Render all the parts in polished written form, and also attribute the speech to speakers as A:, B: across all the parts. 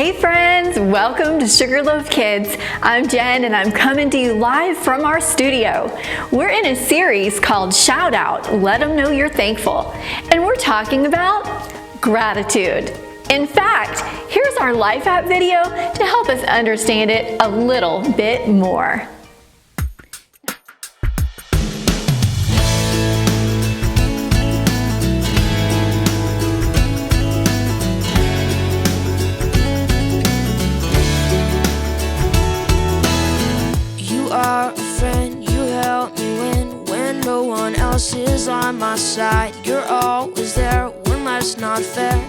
A: Hey friends, welcome to Sugarloaf Kids. I'm Jen and I'm coming to you live from our studio. We're in a series called Shout Out, Let 'em Know You're Thankful. And we're talking about gratitude. In fact, here's our Life app video to help us understand it a little bit more.
B: No one else is on my side. You're always there when life's not fair.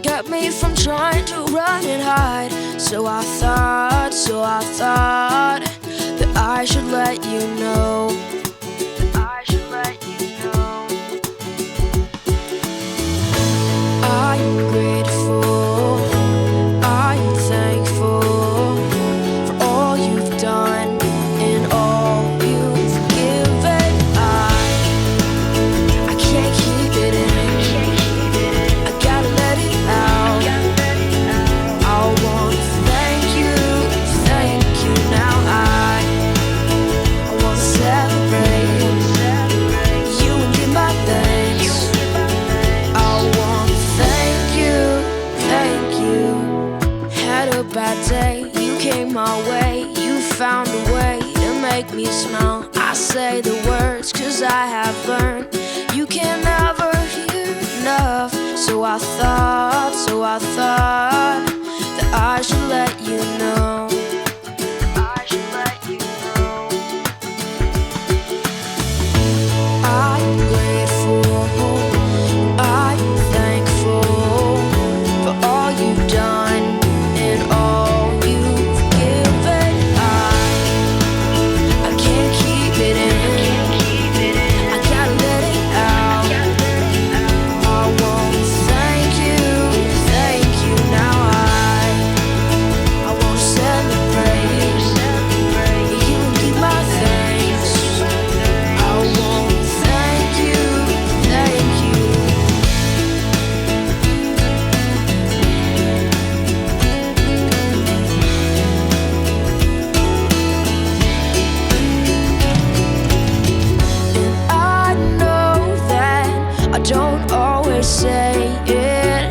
B: Kept me from trying to run and hide. So I thought that I should let you know. I'm grateful, I'm thankful for all you've done and all you've given. I can't keep it in, I gotta let it out. I want to thank you now. I want to celebrate you and give my thanks. I want to thank you. Had a bad day, you came my way. You found a way to make me smile. I say the words 'cause I have learned you can never hear enough. So I thought that I should let you know. I'm grateful, I'm thankful for all you've done and all you've given. I can't keep it in, I gotta let it out. I want to thank you now. I want to celebrate you and give my thanks. I want to thank you. And I know that I don't always say it,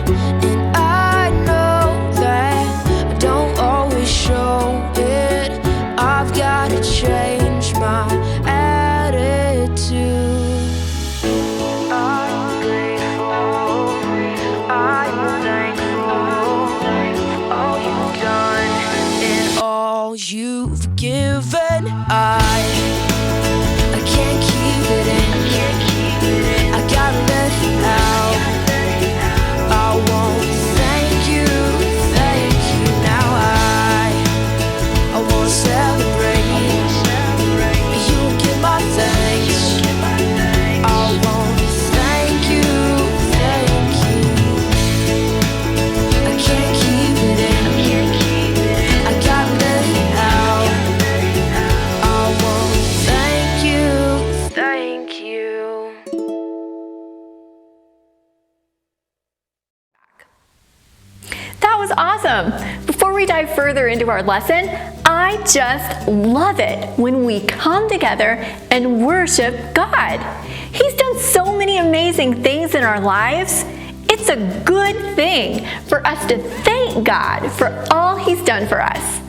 B: and I know that I don't always show it. I've gotta change my attitude. I'm grateful, I'm thankful for all you've done and all you've given. I can't keep it in, I gotta let it out. I want to thank you now. I want to celebrate you and give my thanks. I want to thank you. I can't keep it in, I gotta let it out. I want to thank you.
A: That was awesome. Before we dive further into our lesson, I just love it when we come together and worship God. He's done so many amazing things in our lives. It's a good thing for us to thank God for all He's done for us.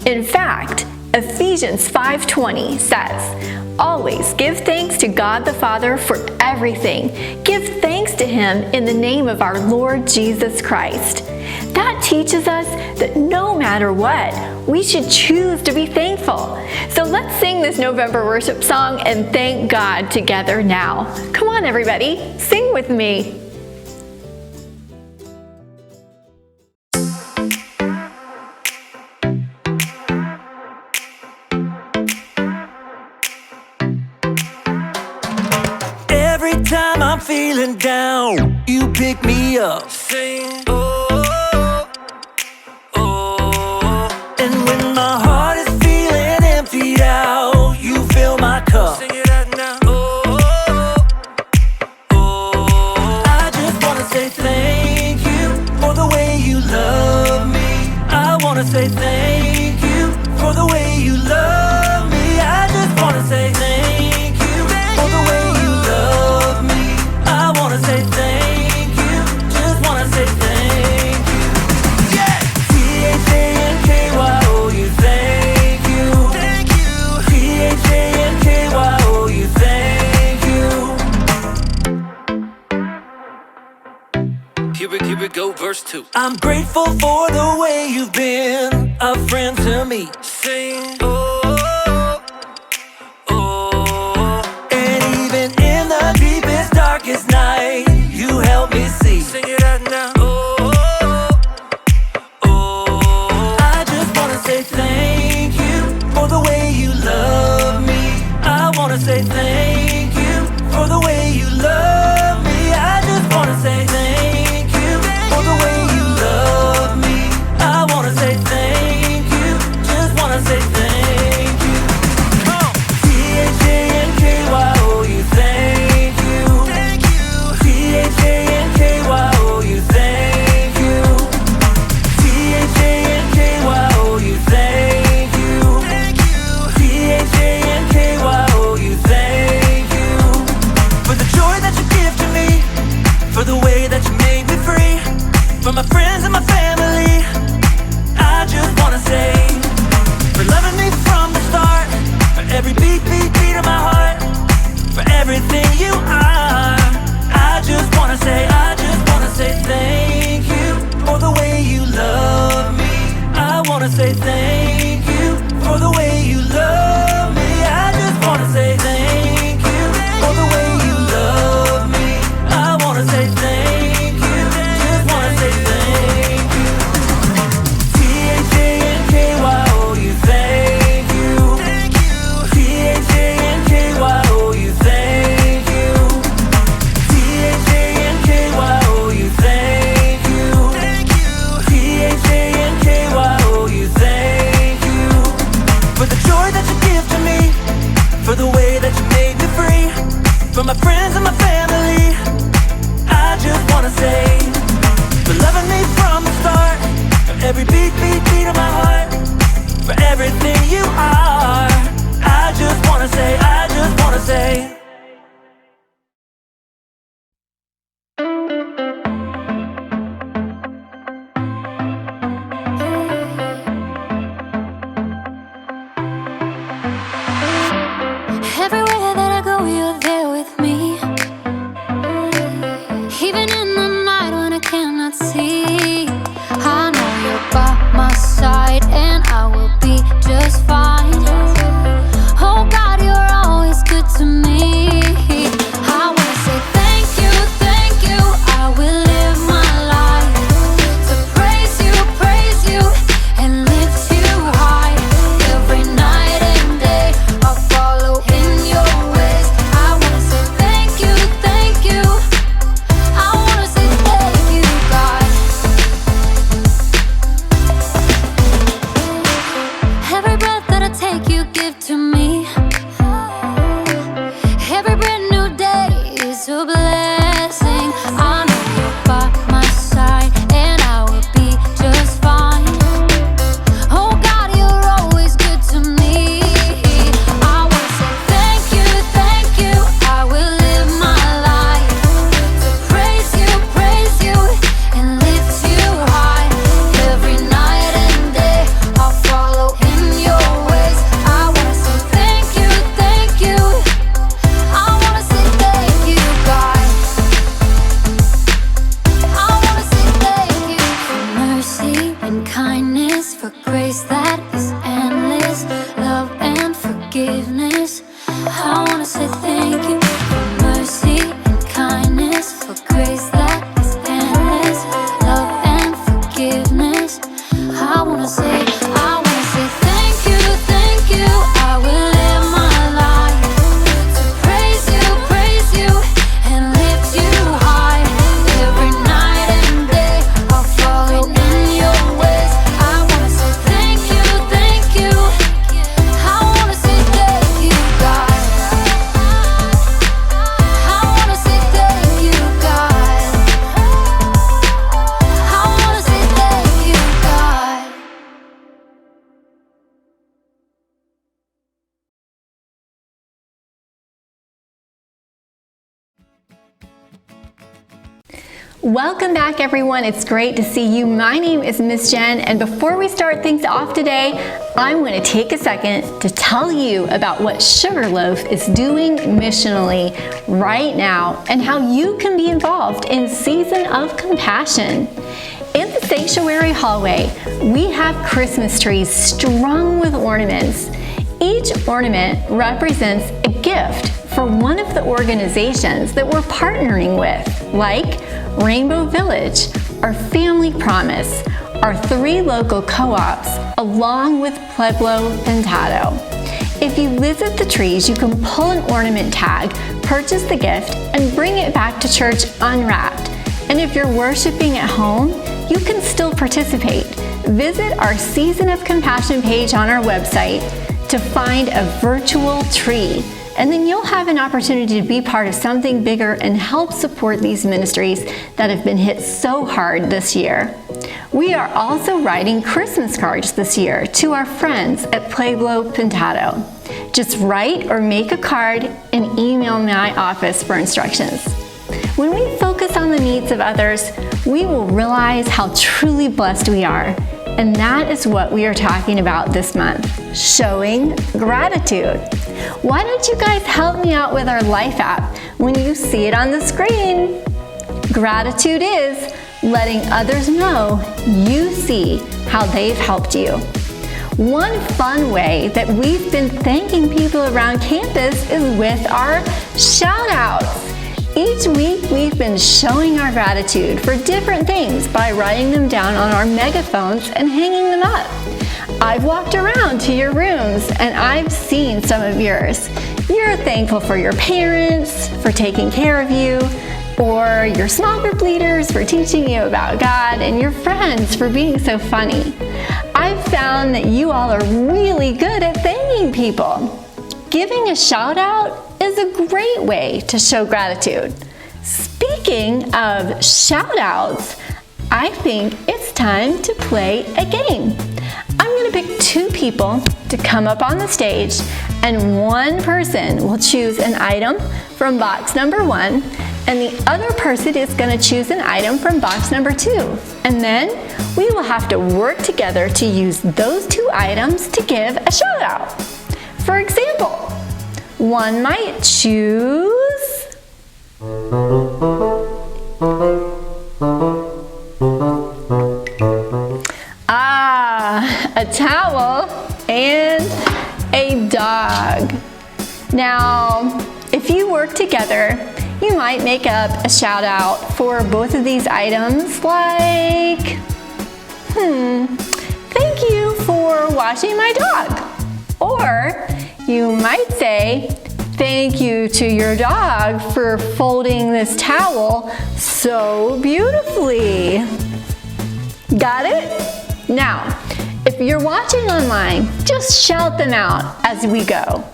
A: In fact, Ephesians 5:20 says, "Always give thanks to God the Father for everything. Give thanks to Him in the name of our Lord Jesus Christ." That teaches us that no matter what, we should choose to be thankful. So let's sing this November worship song and thank God together now. Come on, everybody, sing with me.
C: Every time I'm feeling down, you pick me up. Sing, oh, oh. And when my heart is feeling emptied out, you fill my cup. Sing it out now. Oh, oh, oh. I just wanna say thank you for the way you love me. I verse 2. I'm grateful for the way you've been a friend to me. Sing, oh, oh. And even in the deepest, darkest night, you help me see. Sing it out now. Oh, oh. I just wanna say thank you for the way you love me. I wanna say thank you for the way you love me. I just wanna say thank you for the way you love me. I wanna say thank you, just wanna say thank you. T-H-A-N-K-Y-O-U, thank you. T-H-A-N-K-Y-O-U, thank you. T-H-A-N-K-Y-O-U, thank you. T-H-A-N-K-Y-O-U, thank you. For the joy that you give to me, for the way that you made me free, for my friends and my family, I just wanna say, for loving me from the start, for every beat, beat, beat of my heart, for everything you are. I just wanna say thank you for the way you love me. I wanna say thank you for the way you love me. I just wanna say thank you for the way you love me. I wanna say thank you, just wanna say thank you. T-H-A-N-K-Y-O-U, thank you. T-H-A-N-K-Y-O-U, thank you. T-H-A-N-K-Y-O-U, thank you. T-H-A-N-K-Y-O-U, thank you. For the joy that you give to me, for the way that you made me free, for my friends and my family, I just wanna say, for loving me from the start, for every beat, beat, beat of my heart, for everything you are. I just wanna say, I just wanna say.
B: Everywhere that I go, you're there with me. Even in the night when I cannot see, I know you're by my side and I will be just fine. Oh God, you're always good to me. I wanna say thank you, thank you. I will live my life to praise you, and lift you high. Every night and day, I'll follow in your ways. I wanna say thank you, thank you. I wanna say thank you, God. Every breath that I take, you give to me. Every brand new day is a blessing. I know you're by my side and I will be just fine. Oh God, you're always good to me. I wanna say thank you, thank you. I will live my life to praise you, and lift you high. Every night and day, I'll follow in your ways. I wanna say thank you, thank you. I wanna say thank you, God. I wanna say thank you for mercy and kindness, for grace that is endless, love and forgiveness. I wanna say thank you for mercy and kindness, for grace that is endless, love and forgiveness. I wanna say thank you, thank you. I will live my life to praise you, and lift you high. Every night and day, I'll follow in your ways. I wanna say thank you, thank you. I wanna say thank you, God. I wanna say thank you, God. I wanna say thank you, God.
A: Welcome back, everyone. It's great to see you. My name is Miss Jen, and before we start things off today, I'm going to take a second to tell you about what Sugarloaf is doing missionally right now and how you can be involved in Season of Compassion. In the sanctuary hallway, we have Christmas trees strung with ornaments. Each ornament represents a gift for one of the organizations that we're partnering with, like Rainbow Village, our Family Promise, our 3 local co-ops, along with Pueblo Pintado. If you visit the trees, you can pull an ornament tag, purchase the gift, and bring it back to church unwrapped. And if you're worshiping at home, you can still participate. Visit our Season of Compassion page on our website to find a virtual tree. And then you'll have an opportunity to be part of something bigger and help support these ministries that have been hit so hard this year. We are also writing Christmas cards this year to our friends at Pueblo Pintado. Just write or make a card and email my office for instructions. When we focus on the needs of others, we will realize how truly blessed we are. And that is what we are talking about this month, showing gratitude. Why don't you guys help me out with our Life app when you see it on the screen? Gratitude is letting others know you see how they've helped you. One fun way that we've been thanking people around campus is with our shout-outs. Each week, we've been showing our gratitude for different things by writing them down on our megaphones and hanging them up. I've walked around to your rooms and I've seen some of yours. You're thankful for your parents for taking care of you, or your small group leaders for teaching you about God, and your friends for being so funny. I've found that you all are really good at thanking people. Giving a shout out is a great way to show gratitude. Speaking of shout outs, I think it's time to play a game. I'm going to pick 2 people to come up on the stage, and one person will choose an item from box number 1, and the other person is going to choose an item from box number 2. And then we will have to work together to use those 2 items to give a shout out. For example, one might choose a towel and a dog. Now, if you work together, you might make up a shout out for both of these items, like, thank you for washing my dog. Or you might say, thank you to your dog for folding this towel so beautifully. Got it? Now, if you're watching online, just shout them out as we go.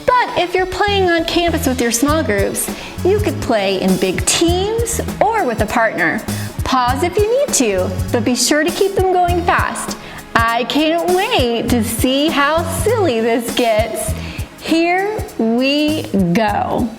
A: But if you're playing on campus with your small groups, you could play in big teams or with a partner. Pause if you need to, but be sure to keep them going fast. I can't wait to see how silly this gets. Here we go.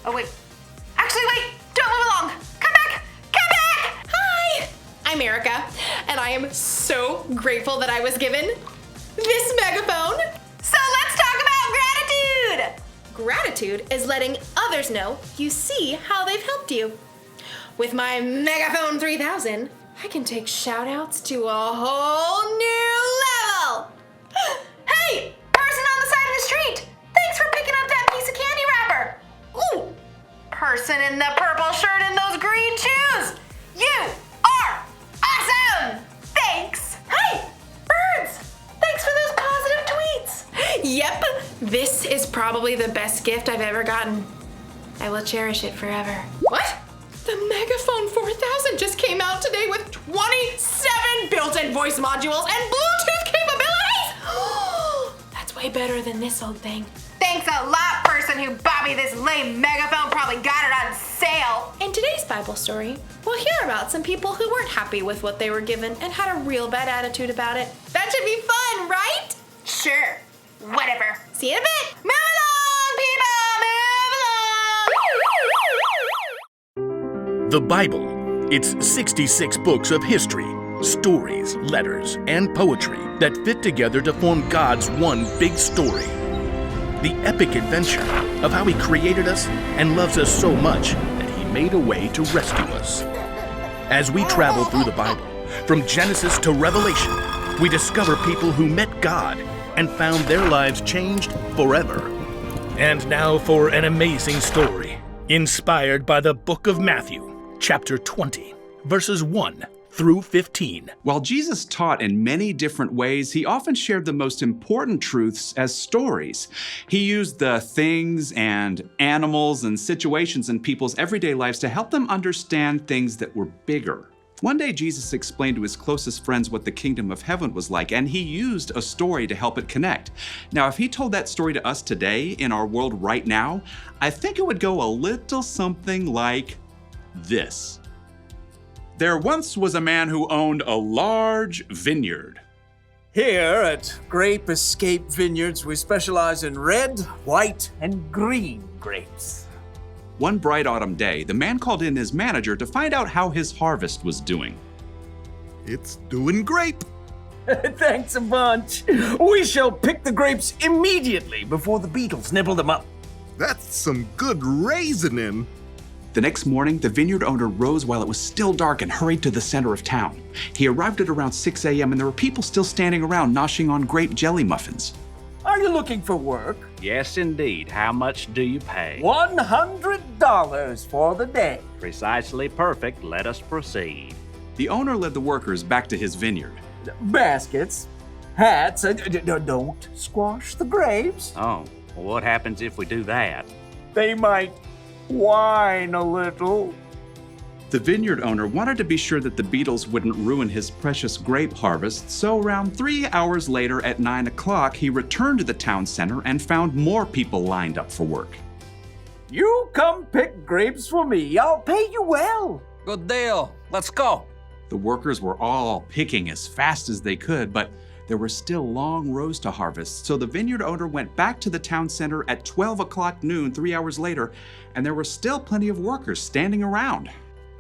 D: Oh, wait. Actually, wait! Don't move along! Come back! Come back! Hi! I'm Erica, and I am so grateful that I was given this megaphone. So let's talk about gratitude! Gratitude is letting others know you see how they've helped you. With my Megaphone 3000, I can take shout-outs to a whole new level! Hey! Person on the side of the street! Thanks for picking up that piece of candy wrapper! Ooh! Person in the purple shirt and those green shoes! You are awesome! Thanks! Hey! Birds! Thanks for those positive tweets! Yep, this is probably the best gift I've ever gotten. I will cherish it forever. What? The Megaphone 4000 just came out today with 27 built-in voice modules and Bluetooth capabilities! That's way better than this old thing. Thanks a lot, person who bought me this lame megaphone. Probably got it on sale. In today's Bible story, we'll hear about some people who weren't happy with what they were given and had a real bad attitude about it. That should be fun, right? Sure. Whatever. See you in a bit. Move along, people! Move along!
E: The Bible. It's 66 books of history, stories, letters, and poetry that fit together to form God's one big story. The epic adventure of how He created us and loves us so much that He made a way to rescue us. As we travel through the Bible, from Genesis to Revelation, we discover people who met God and found their lives changed forever. And now for an amazing story, inspired by the book of Matthew, chapter 20, verses 1 through 15.
F: While Jesus taught in many different ways, He often shared the most important truths as stories. He used the things and animals and situations in people's everyday lives to help them understand things that were bigger. One day, Jesus explained to His closest friends what the kingdom of heaven was like, and He used a story to help it connect. Now, if He told that story to us today in our world right now, I think it would go a little something like this. There once was a man who owned a large vineyard.
G: Here at Grape Escape Vineyards, we specialize in red, white, and green grapes.
F: One bright autumn day, the man called in his manager to find out how his harvest was doing.
E: It's doing great.
G: Thanks a bunch. We shall pick the grapes immediately before the beetles nibble them up.
E: That's some good raisin.
F: The next morning, the vineyard owner rose while it was still dark and hurried to the center of town. He arrived at around 6 a.m. and there were people still standing around noshing on grape jelly muffins.
G: Are you looking for work?
H: Yes, indeed. How much do you pay?
G: $100 for the day.
H: Precisely perfect. Let us proceed.
F: The owner led the workers back to his vineyard.
G: Baskets, hats, don't squash the grapes.
H: Oh, well, what happens if we do that?
G: They might whine a little.
F: The vineyard owner wanted to be sure that the beetles wouldn't ruin his precious grape harvest, so around 3 hours later at 9 o'clock, he returned to the town center and found more people lined up for work.
G: You come pick grapes for me. I'll pay you well.
I: Good deal. Let's go.
F: The workers were all picking as fast as they could, but there were still long rows to harvest, so the vineyard owner went back to the town center at 12 o'clock noon 3 hours later, and there were still plenty of workers standing around.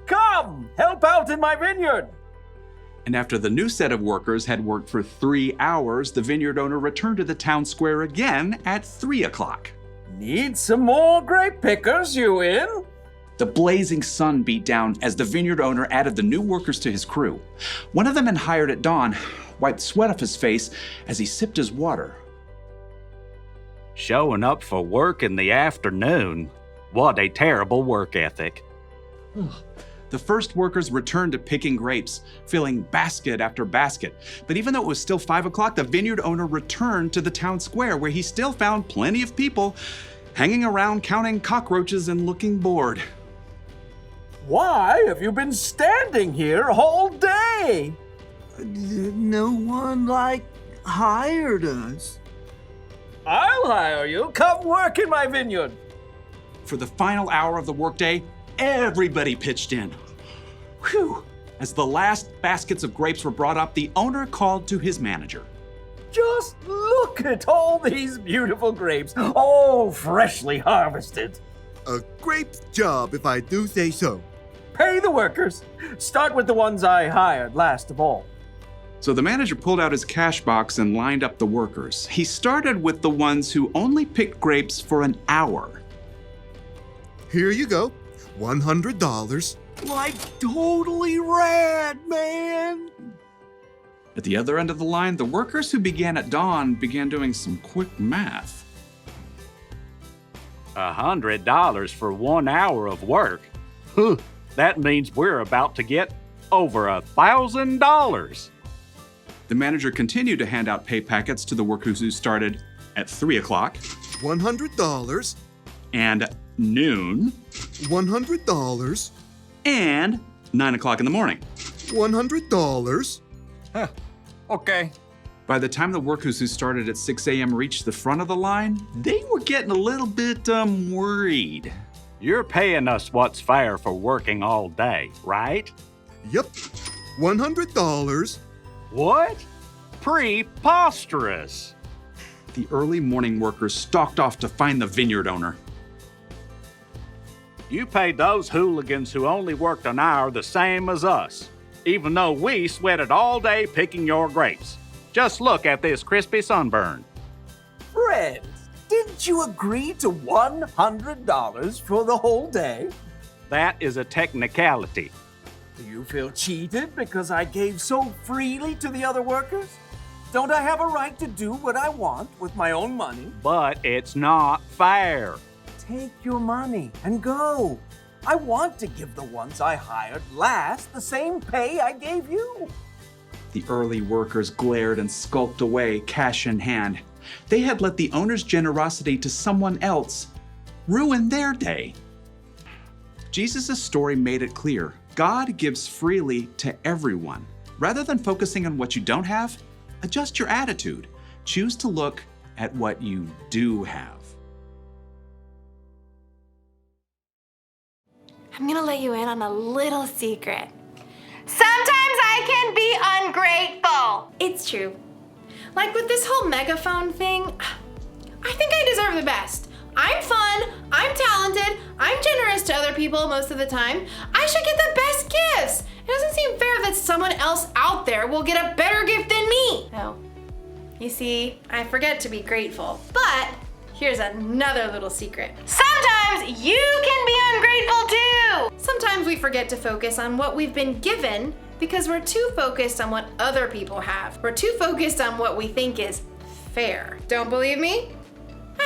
G: Come, help out in my vineyard.
F: And after the new set of workers had worked for 3 hours, the vineyard owner returned to the town square again at 3 o'clock.
G: Need some more grape pickers, you in?
F: The blazing sun beat down as the vineyard owner added the new workers to his crew. One of them had hired at dawn wiped sweat off his face as he sipped his water.
H: Showing up for work in the afternoon? What a terrible work ethic.
F: The first workers returned to picking grapes, filling basket after basket. But even though it was still 5 o'clock, the vineyard owner returned to the town square where he still found plenty of people hanging around counting cockroaches and looking bored.
G: Why have you been standing here all day?
I: No one, hired us.
G: I'll hire you. Come work in my vineyard.
F: For the final hour of the workday, everybody pitched in. Whew! As the last baskets of grapes were brought up, the owner called to his manager.
G: Just look at all these beautiful grapes, all freshly harvested.
J: A great job, if I do say so.
G: Pay the workers. Start with the ones I hired last of all.
F: So the manager pulled out his cash box and lined up the workers. He started with the ones who only picked grapes for an hour.
J: Here you go. $100.
G: Like totally rad, man.
F: At the other end of the line, the workers who began at dawn began doing some quick math.
H: $100 for 1 hour of work? Huh, that means we're about to get over $1,000.
F: The manager continued to hand out pay packets to the workers who started at 3 o'clock.
J: $100.
F: And noon.
J: $100.
F: And 9 o'clock in the morning.
J: $100.
I: Huh. Okay.
F: By the time the workers who started at 6 a.m. reached the front of the line, they were getting a little bit worried.
H: You're paying us what's fair for working all day, right?
J: Yep. $100.
H: What? Preposterous.
F: The early morning workers stalked off to find the vineyard owner.
H: You paid those hooligans who only worked an hour the same as us, even though we sweated all day picking your grapes. Just look at this crispy sunburn.
G: Friends, didn't you agree to $100 for the whole day?
H: That is a technicality.
G: Do you feel cheated because I gave so freely to the other workers? Don't I have a right to do what I want with my own money?
H: But it's not fair.
G: Take your money and go. I want to give the ones I hired last the same pay I gave you.
F: The early workers glared and skulked away, cash in hand. They had let the owner's generosity to someone else ruin their day. Jesus' story made it clear. God gives freely to everyone. Rather than focusing on what you don't have, adjust your attitude. Choose to look at what you do have.
D: I'm gonna let you in on a little secret. Sometimes I can be ungrateful. It's true. Like with this whole megaphone thing, I think I deserve the best. I'm fun, I'm talented, I'm generous to other people most of the time. I should get the best gifts. It doesn't seem fair that someone else out there will get a better gift than me. No. You see, I forget to be grateful. But here's another little secret. Sometimes you can be ungrateful too. Sometimes we forget to focus on what we've been given because we're too focused on what other people have. We're too focused on what we think is fair. Don't believe me?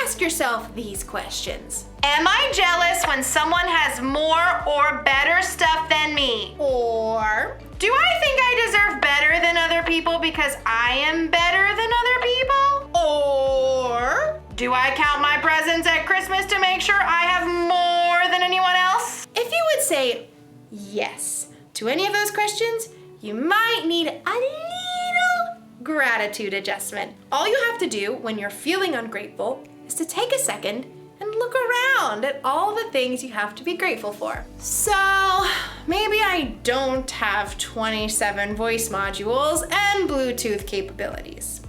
D: Ask yourself these questions. Am I jealous when someone has more or better stuff than me? Or do I think I deserve better than other people because I am better than other people? Or do I count my presents at Christmas to make sure I have more than anyone else? If you would say yes to any of those questions, you might need a little gratitude adjustment. All you have to do when you're feeling ungrateful is to take a second and look around at all the things you have to be grateful for. So maybe I don't have 27 voice modules and Bluetooth capabilities,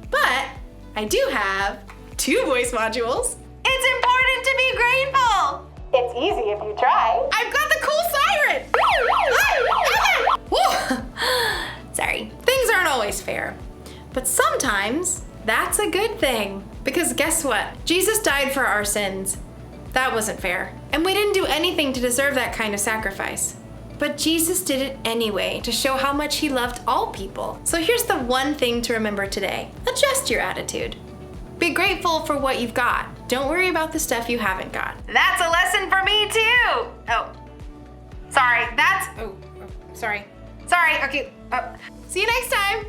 D: but I do have 2 voice modules. It's important to be grateful. It's easy if you try. I've got the cool siren. Sorry, things aren't always fair, but sometimes that's a good thing. Because guess what? Jesus died for our sins. That wasn't fair. And we didn't do anything to deserve that kind of sacrifice. But Jesus did it anyway to show how much he loved all people. So here's the one thing to remember today. Adjust your attitude. Be grateful for what you've got. Don't worry about the stuff you haven't got. That's a lesson for me too. Sorry, okay. See you next time.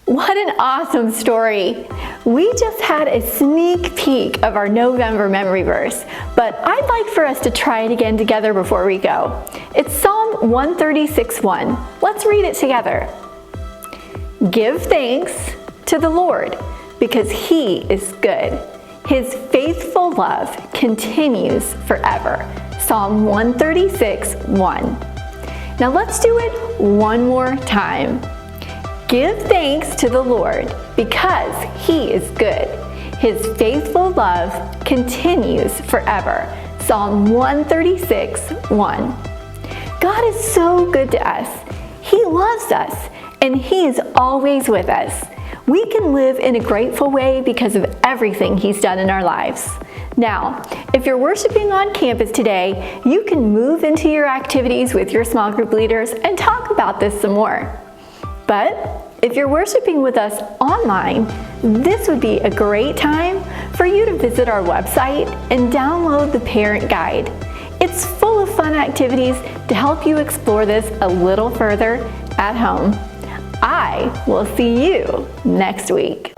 A: What an awesome story. We just had a sneak peek of our November memory verse, but I'd like for us to try it again together before we go. It's Psalm 136:1. Let's read it together. Give thanks to the Lord because he is good. His faithful love continues forever. Psalm 136:1. Now let's do it one more time. Give thanks to the Lord because He is good. His faithful love continues forever. Psalm 136:1. God is so good to us. He loves us, and He is always with us. We can live in a grateful way because of everything He's done in our lives. Now, if you're worshiping on campus today, you can move into your activities with your small group leaders and talk about this some more. But if you're worshiping with us online, this would be a great time for you to visit our website and download the parent guide. It's full of fun activities to help you explore this a little further at home. I will see you next week.